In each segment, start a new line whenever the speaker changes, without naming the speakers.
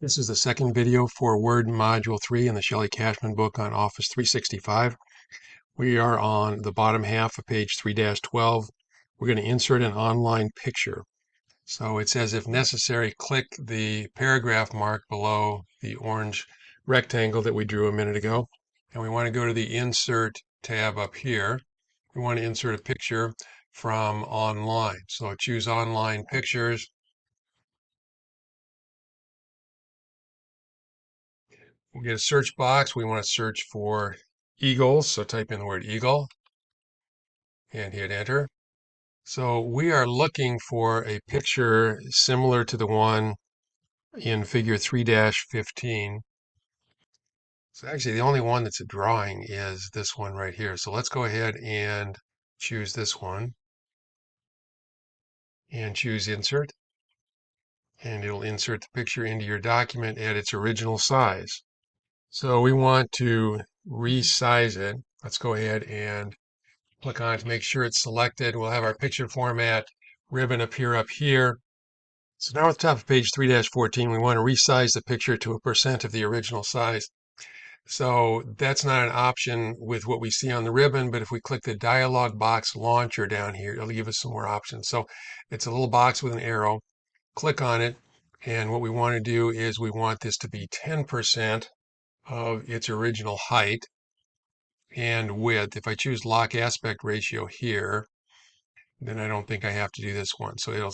This is the second video for Word Module 3 in the Shelly Cashman book on Office 365. We are on the bottom half of page 3-12. We're going to insert an online picture. So it says, if necessary, click the paragraph mark below the orange rectangle that we drew a minute ago. And we want to go to the Insert tab up here. We want to insert a picture from online. So choose Online Pictures. We'll get a search box. We want to search for eagles. So type in the word eagle and hit enter. So we are looking for a picture similar to the one in figure 3-15. So actually the only one that's a drawing is this one right here. So let's go ahead and choose this one and choose insert. And it'll insert the picture into your document at its original size. So we want to resize it. Let's go ahead and click on it to make sure it's selected. We'll have our picture format ribbon appear up here. So now at the top of page 3-14, we want to resize the picture to 1% of the original size. So that's not an option with what we see on the ribbon, but if we click the dialog box launcher down here, it'll give us some more options. So it's a little box with an arrow. Click on it, and what we want to do is we want this to be 10% of its original height and width. If I choose lock aspect ratio here, then I don't think I have to do this one. So it'll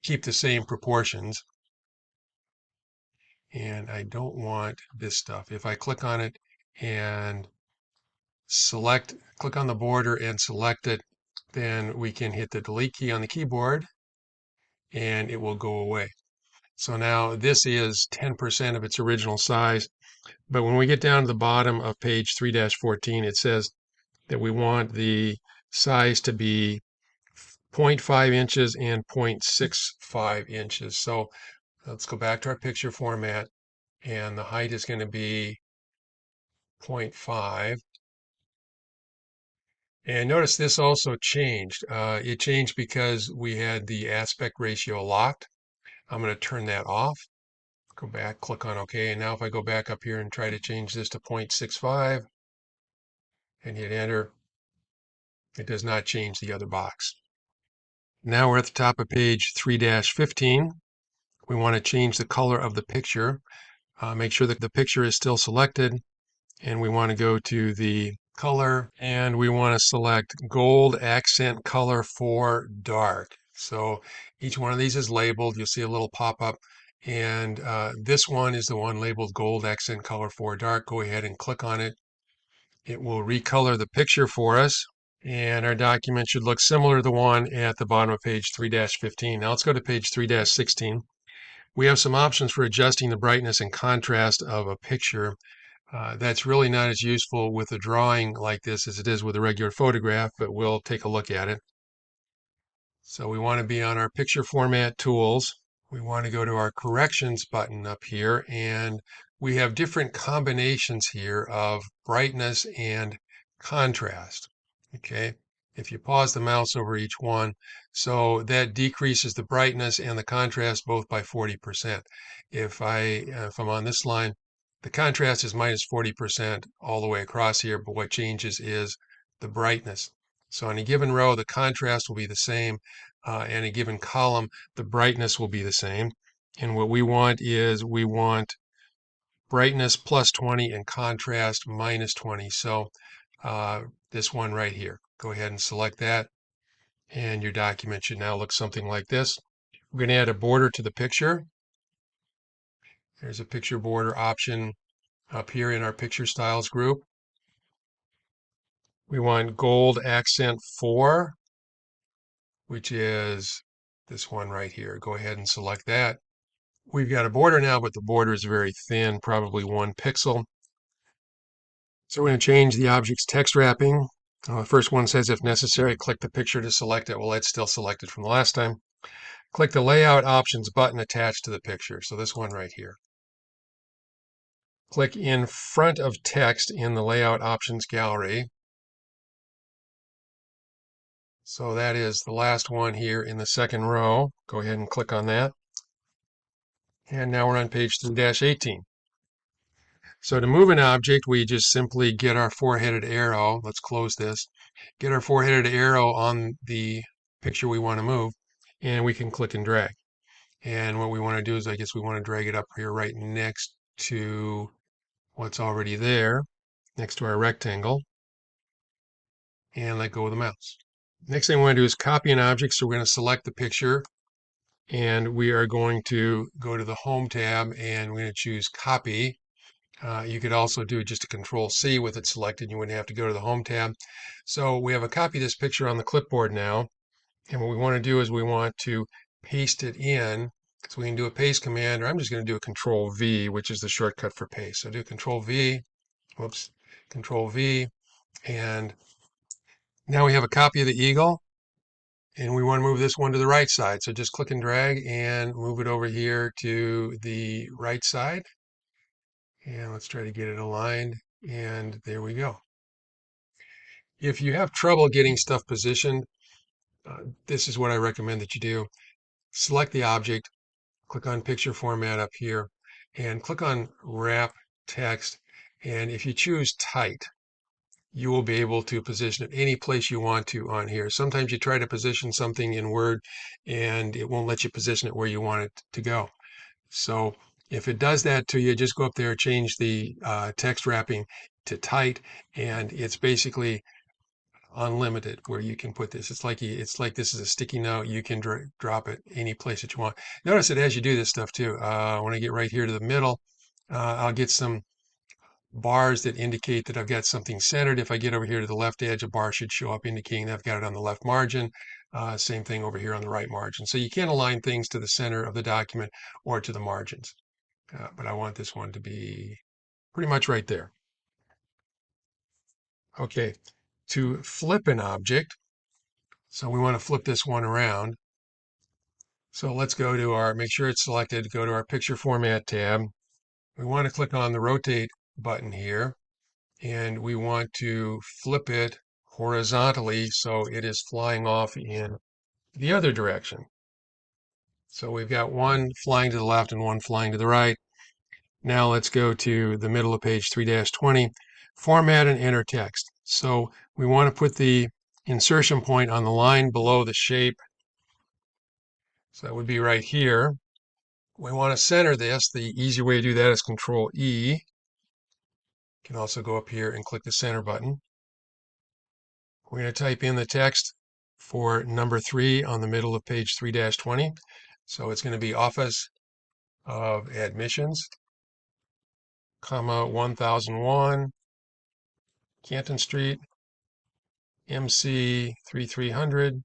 keep the same proportions. And I don't want this stuff. If I click on it and click on the border and select it, then we can hit the delete key on the keyboard and it will go away. So now this is 10% of its original size. But when we get down to the bottom of page 3-14, it says that we want the size to be 0.5 inches and 0.65 inches. So let's go back to our picture format, and the height is going to be 0.5. And notice this also changed. It changed because we had the aspect ratio locked. I'm going to turn that off. Go back, click on OK. And now if I go back up here and try to change this to 0.65 and hit enter, it does not change the other box. Now we're at the top of page 3-15. We want to change the color of the picture. Make sure that the picture is still selected, and we want to go to the color, and we want to select gold accent color for dark. So each one of these is labeled. You'll see a little pop-up, and this one is the one labeled gold accent color for dark. Go ahead and click on it. It will recolor the picture for us, and our document should look similar to the one at the bottom of page 3-15. Now let's go to page 3-16. We have some options for adjusting the brightness and contrast of a picture. That's really not as useful with a drawing like this as it is with a regular photograph, but we'll take a look at it. So we want to be on our picture format tools. We want to go to our corrections button up here, and we have different combinations here of brightness and contrast. Okay, if you pause the mouse over each one, so that decreases the brightness and the contrast both by 40%. If I'm on this line, the contrast is minus 40% all the way across here, but what changes is the brightness. So on a given row, the contrast will be the same, and a given column, the brightness will be the same. And what we want is we want brightness plus 20 and contrast minus 20. So this one right here, go ahead and select that, and your document should now look something like this. We're going to add a border to the picture. There's a picture border option up here in our picture styles group. We want gold accent 4, which is this one right here. Go ahead and select that. We've got a border now, but the border is very thin, probably 1 pixel. So we're going to change the object's text wrapping. The first one says, if necessary, click the picture to select it. Well, it's still selected from the last time. Click the Layout Options button attached to the picture. So this one right here. Click in front of text in the Layout Options gallery. So that is the last one here in the second row. Go ahead and click on that. And now we're on page 3-18. So to move an object, we just simply get our four-headed arrow. Let's close this. Get our four-headed arrow on the picture we want to move, and we can click and drag. And what we want to do is, I guess we want to drag it up here right next to what's already there, next to our rectangle, and let go of the mouse. Next thing we want to do is copy an object. So we're going to select the picture, and we are going to go to the Home tab, and we're going to choose Copy. You could also do just a Control-C with it selected. You wouldn't have to go to the Home tab. So we have a copy of this picture on the clipboard now. And what we want to do is we want to paste it in. So we can do a paste command, or I'm just going to do a Control-V, which is the shortcut for paste. So do Control-V, whoops, Control-V. And now we have a copy of the eagle. And we want to move this one to the right side. So just click and drag and move it over here to the right side. And let's try to get it aligned. And there we go. If you have trouble getting stuff positioned, this is what I recommend that you do. Select the object, click on Picture Format up here, and click on Wrap Text. And if you choose Tight, you will be able to position it any place you want to on here. Sometimes you try to position something in Word, and it won't let you position it where you want it to go. So if it does that to you, just go up there, change the text wrapping to tight, and it's basically unlimited where you can put this. It's like this is a sticky note. You can drop it any place that you want. Notice that as you do this stuff too, when I get right here to the middle, I'll get some bars that indicate that I've got something centered. If I get over here to the left edge, a bar should show up indicating that I've got it on the left margin. Same thing over here on the right margin. So you can align things to the center of the document or to the margins. But I want this one to be pretty much right there. Okay, to flip an object, so we want to flip this one around. So let's go to our, make sure it's selected, go to our Picture Format tab. We want to click on the Rotate button here, and we want to flip it horizontally so it is flying off in the other direction. So we've got one flying to the left and one flying to the right. Now let's go to the middle of page 3-20, Format and Enter Text. So we want to put the insertion point on the line below the shape. So that would be right here. We want to center this. The easy way to do that is Control-E. You can also go up here and click the center button. We're going to type in the text for number 3 on the middle of page 3-20. So it's going to be Office of Admissions, comma 1001, Canton Street, MC 3300,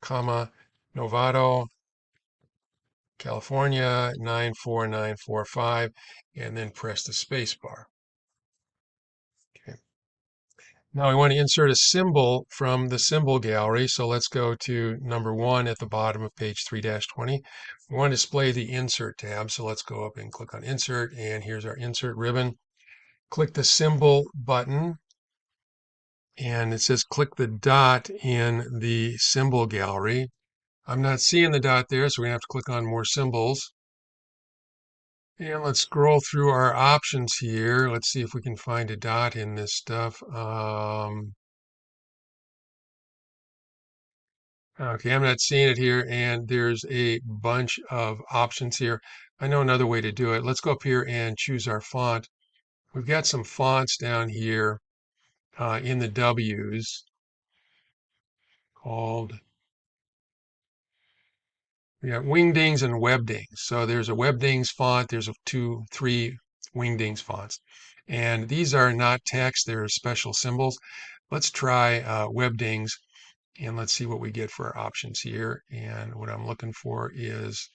comma Novato, California 94945, and then press the space bar. Okay. Now we want to insert a symbol from the symbol gallery. So let's go to number 1 at the bottom of page 3-20. We want to display the Insert tab. So let's go up and click on Insert, and here's our Insert ribbon. Click the symbol button, and it says click the dot in the symbol gallery. I'm not seeing the dot there, so we're going to have to click on More Symbols. And let's scroll through our options here. Let's see if we can find a dot in this stuff. Okay, I'm not seeing it here, and there's a bunch of options here. I know another way to do it. Let's go up here and choose our font. We've got some fonts down here in the W's called, we got Wingdings and Webdings. So there's a Webdings font, there's three Wingdings fonts. And these are not text, they're special symbols. Let's try Webdings. And let's see what we get for our options here. And what I'm looking for is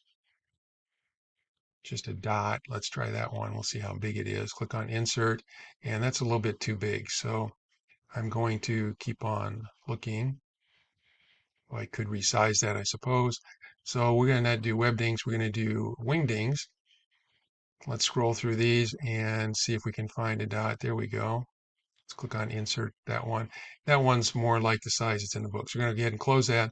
just a dot. Let's try that one. We'll see how big it is. Click on Insert, and that's a little bit too big. So I'm going to keep on looking. Well, I could resize that, I suppose. So we're going to do Webdings. We're going to do Wingdings. Let's scroll through these and see if we can find a dot. There we go. Let's click on insert that one. That one's more like the size it's in the book. So we're going to go ahead and close that.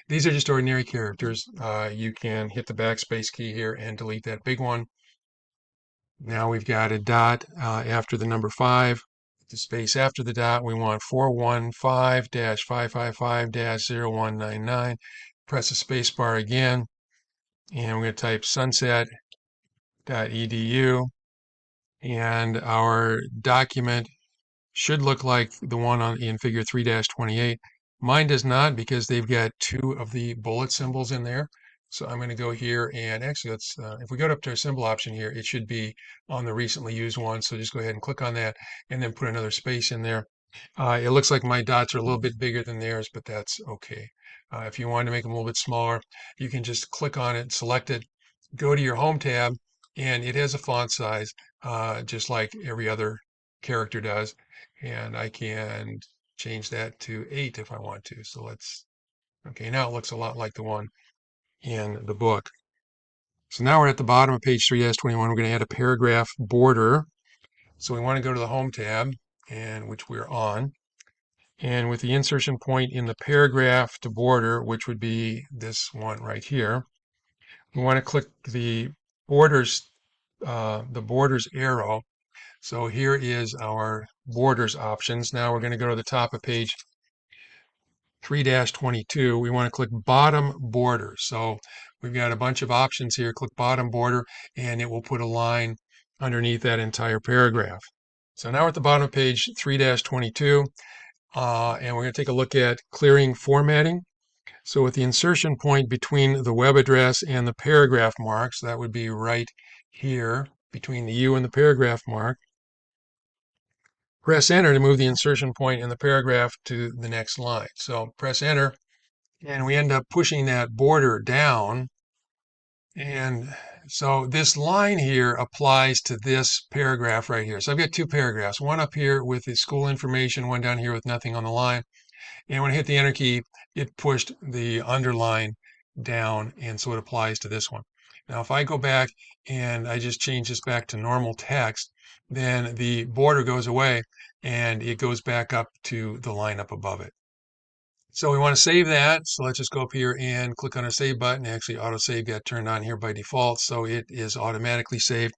These are just ordinary characters. You can hit the backspace key here and delete that big one. Now we've got a dot after the number 5. The space after the dot, we want 415-555-0199. Press the space bar again, and we're going to type sunset.edu, and our document should look like the one in figure 3-28. Mine does not because they've got 2 of the bullet symbols in there. So I'm going to go here and actually let's, if we go up to our symbol option here, it should be on the recently used one. So just go ahead and click on that and then put another space in there. It looks like my dots are a little bit bigger than theirs, but that's okay. If you want to make them a little bit smaller, you can just click on it, select it, go to your home tab, and it has a font size just like every other character does. And I can change that to 8 if I want to. So okay, now it looks a lot like the one in the book. So now we're at the bottom of page 3-21. We're going to add a paragraph border. So we want to go to the home tab, and which we're on. And with the insertion point in the paragraph to border, which would be this one right here, we want to click the borders arrow. So here is our borders options. Now we're going to go to the top of page 3-22. We want to click bottom border. So we've got a bunch of options here. Click bottom border, and it will put a line underneath that entire paragraph. So now we're at the bottom of page 3-22, and we're going to take a look at clearing formatting. So with the insertion point between the web address and the paragraph marks, that would be right here between the U and the paragraph mark. Press enter to move the insertion point in the paragraph to the next line. So press enter, and we end up pushing that border down. And so this line here applies to this paragraph right here. So I've got 2 paragraphs, one up here with the school information, one down here with nothing on the line. And when I hit the enter key, it pushed the underline down, and so it applies to this one. Now, if I go back and I just change this back to normal text, then the border goes away and it goes back up to the line up above it. So we want to save that. So let's just go up here and click on our save button. Actually, autosave got turned on here by default, so it is automatically saved.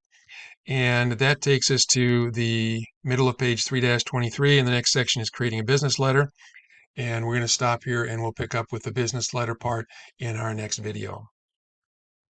And that takes us to the middle of page 3-23, and the next section is creating a business letter. And we're going to stop here and we'll pick up with the business letter part in our next video.